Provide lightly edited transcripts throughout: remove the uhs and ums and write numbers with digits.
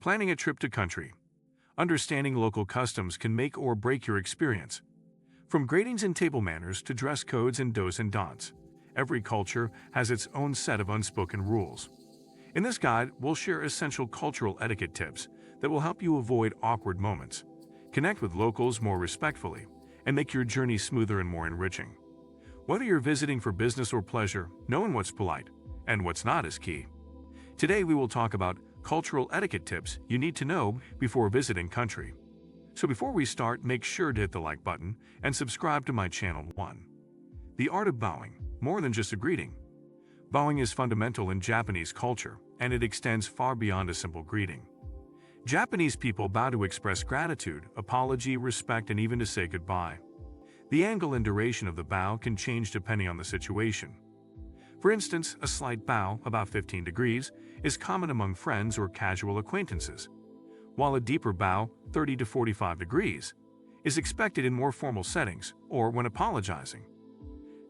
Planning a trip to country. Understanding local customs can make or break your experience. From greetings and table manners to dress codes and do's and don'ts, every culture has its own set of unspoken rules. In this guide, we'll share essential cultural etiquette tips that will help you avoid awkward moments, connect with locals more respectfully, and make your journey smoother and more enriching. Whether you're visiting for business or pleasure, knowing what's polite and what's not is key. Today we will talk about cultural etiquette tips you need to know before visiting country. So before we start, make sure to hit the like button and subscribe to my channel. 1. The art of bowing, more than just a greeting. Bowing is fundamental in Japanese culture, and it extends far beyond a simple greeting. Japanese people bow to express gratitude, apology, respect, and even to say goodbye. The angle and duration of the bow can change depending on the situation. For instance, a slight bow, about 15 degrees, is common among friends or casual acquaintances, while a deeper bow, 30 to 45 degrees, is expected in more formal settings or when apologizing.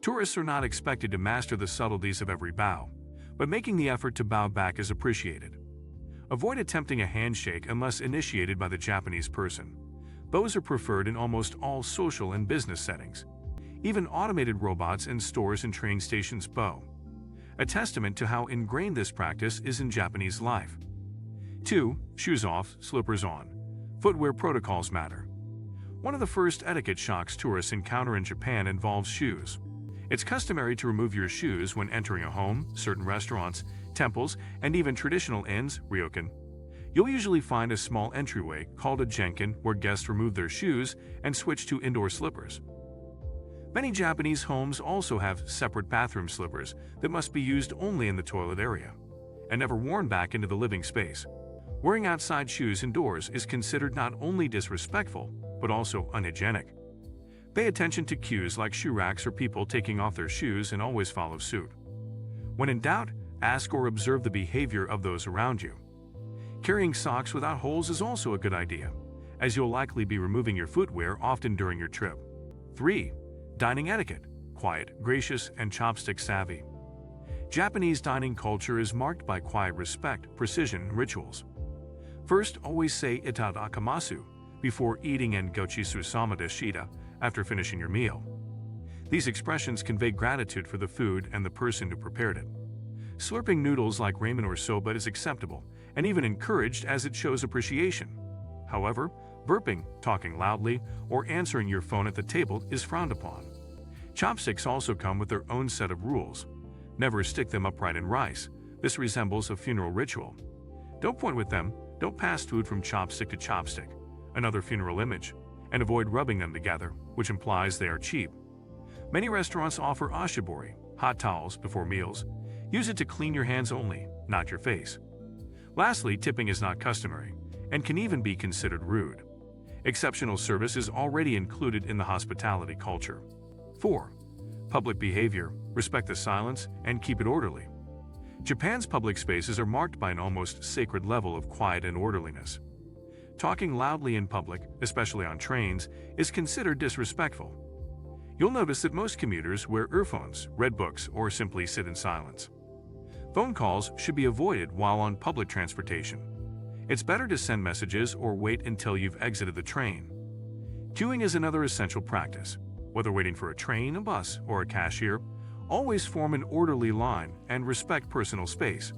Tourists are not expected to master the subtleties of every bow, but making the effort to bow back is appreciated. Avoid attempting a handshake unless initiated by the Japanese person. Bows are preferred in almost all social and business settings. Even automated robots in stores and train stations bow, a testament to how ingrained this practice is in Japanese life. 2. Shoes off, slippers on. Footwear protocols matter. One of the first etiquette shocks tourists encounter in Japan involves shoes. It's customary to remove your shoes when entering a home, certain restaurants, temples, and even traditional inns, ryokan. You'll usually find a small entryway called a genkin where guests remove their shoes and switch to indoor slippers. Many Japanese homes also have separate bathroom slippers that must be used only in the toilet area and never worn back into the living space. Wearing outside shoes indoors is considered not only disrespectful, but also unhygienic. Pay attention to cues like shoe racks or people taking off their shoes and always follow suit. When in doubt, ask or observe the behavior of those around you. Carrying socks without holes is also a good idea, as you'll likely be removing your footwear often during your trip. 3. Dining etiquette. Quiet, gracious, and chopstick savvy. Japanese dining culture is marked by quiet respect, precision, and rituals. First, always say itadakamasu before eating and gochisu sama deshita after finishing your meal. These expressions convey gratitude for the food and the person who prepared it. Slurping noodles like ramen or soba is acceptable and even encouraged as it shows appreciation. However, burping, talking loudly, or answering your phone at the table is frowned upon. Chopsticks also come with their own set of rules. Never stick them upright in rice. This resembles a funeral ritual. Don't point with them, don't pass food from chopstick to chopstick, another funeral image, and avoid rubbing them together, which implies they are cheap. Many restaurants offer ashibori, hot towels, before meals. Use it to clean your hands only, not your face. Lastly, tipping is not customary and can even be considered rude. Exceptional service is already included in the hospitality culture. 4. Public behavior. Respect the silence and keep it orderly. Japan's public spaces are marked by an almost sacred level of quiet and orderliness. Talking loudly in public, especially on trains, is considered disrespectful. You'll notice that most commuters wear earphones, read books, or simply sit in silence. Phone calls should be avoided while on public transportation. It's better to send messages or wait until you've exited the train. Queuing is another essential practice. Whether waiting for a train, a bus, or a cashier, always form an orderly line and respect personal space.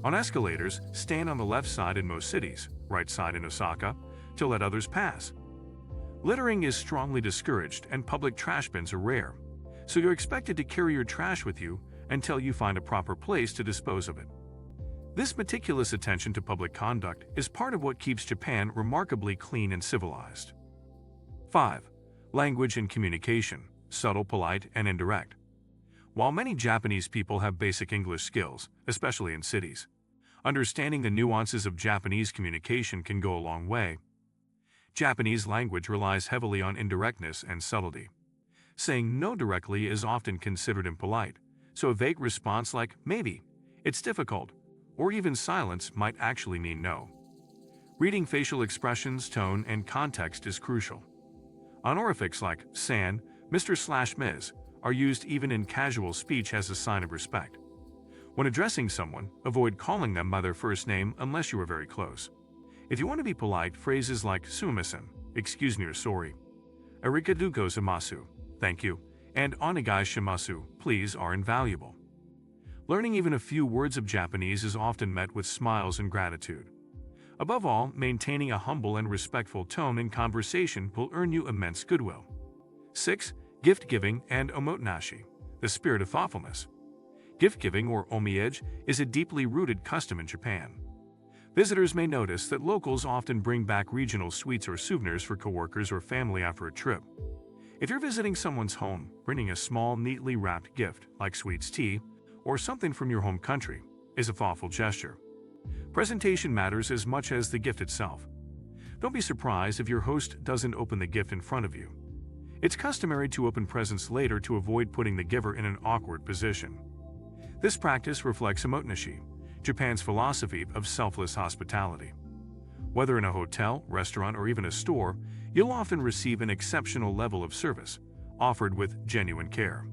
On escalators, stand on the left side in most cities, right side in Osaka, to let others pass. Littering is strongly discouraged and public trash bins are rare, so you're expected to carry your trash with you until you find a proper place to dispose of it. This meticulous attention to public conduct is part of what keeps Japan remarkably clean and civilized. 5. Language and communication, subtle, polite, and indirect. While many Japanese people have basic English skills, especially in cities, understanding the nuances of Japanese communication can go a long way. Japanese language relies heavily on indirectness and subtlety. Saying no directly is often considered impolite, so a vague response like maybe, it's difficult, or even silence might actually mean no. Reading facial expressions, tone, and context is crucial. Honorifics like san, Mr./Ms. are used even in casual speech as a sign of respect. When addressing someone, avoid calling them by their first name unless you are very close. If you want to be polite, phrases like sumimasen, excuse me or sorry, arigatou gozaimasu, thank you, and onegai shimasu, please, are invaluable. Learning even a few words of Japanese is often met with smiles and gratitude. Above all, maintaining a humble and respectful tone in conversation will earn you immense goodwill. 6. Gift-giving and omotenashi, the spirit of thoughtfulness. Gift-giving, or omiyage, is a deeply rooted custom in Japan. Visitors may notice that locals often bring back regional sweets or souvenirs for coworkers or family after a trip. If you're visiting someone's home, bringing a small, neatly wrapped gift, like sweets, tea, or something from your home country, is a thoughtful gesture. Presentation matters as much as the gift itself. Don't be surprised if your host doesn't open the gift in front of you. It's customary to open presents later to avoid putting the giver in an awkward position. This practice reflects omotenashi, Japan's philosophy of selfless hospitality. Whether in a hotel, restaurant, or even a store, you'll often receive an exceptional level of service, offered with genuine care.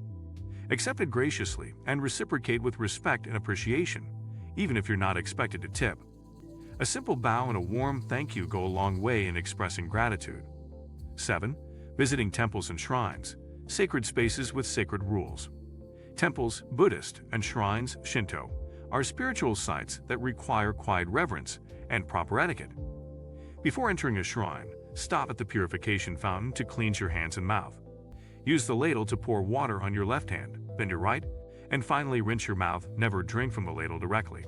Accept it graciously and reciprocate with respect and appreciation, even if you're not expected to tip. A simple bow and a warm thank you go a long way in expressing gratitude. 7. Visiting temples and shrines, sacred spaces with sacred rules. Temples, Buddhist, and shrines, Shinto, are spiritual sites that require quiet reverence and proper etiquette. Before entering a shrine, stop at the purification fountain to cleanse your hands and mouth. Use the ladle to pour water on your left hand, then your right, and finally rinse your mouth. Never drink from the ladle directly.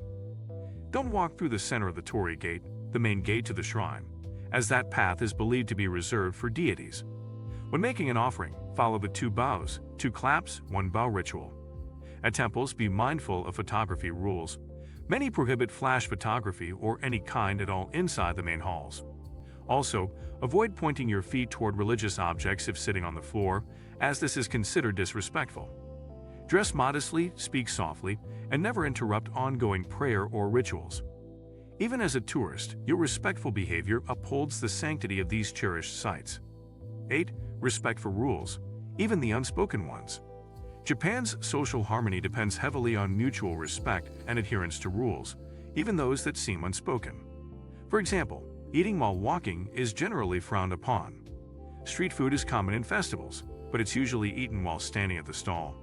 Don't walk through the center of the torii gate, the main gate to the shrine, as that path is believed to be reserved for deities. When making an offering, follow the 2 bows, 2 claps, 1 bow ritual. At temples, be mindful of photography rules. Many prohibit flash photography or any kind at all inside the main halls. Also, avoid pointing your feet toward religious objects if sitting on the floor, as this is considered disrespectful. Dress modestly, speak softly, and never interrupt ongoing prayer or rituals. Even as a tourist, your respectful behavior upholds the sanctity of these cherished sites. 8. Respect for rules, even the unspoken ones. Japan's social harmony depends heavily on mutual respect and adherence to rules, even those that seem unspoken. For example, eating while walking is generally frowned upon. Street food is common in festivals, but it's usually eaten while standing at the stall.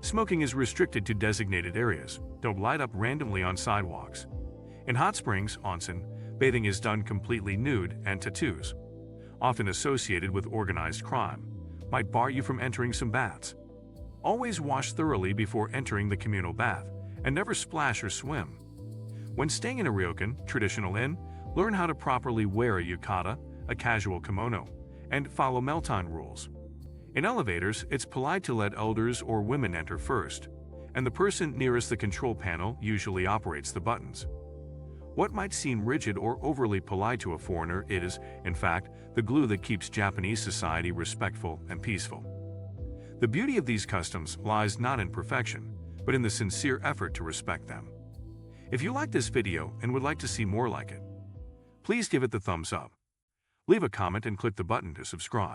Smoking is restricted to designated areas. Don't light up randomly on sidewalks. In hot springs, onsen, bathing is done completely nude, and tattoos, often associated with organized crime, might bar you from entering some baths. Always wash thoroughly before entering the communal bath, and never splash or swim. When staying in a ryokan, traditional inn, learn how to properly wear a yukata, a casual kimono, and follow meltine rules. In elevators, it's polite to let elders or women enter first, and the person nearest the control panel usually operates the buttons. What might seem rigid or overly polite to a foreigner is, in fact, the glue that keeps Japanese society respectful and peaceful. The beauty of these customs lies not in perfection, but in the sincere effort to respect them. If you like this video and would like to see more like it, please give it the thumbs up. Leave a comment and click the button to subscribe.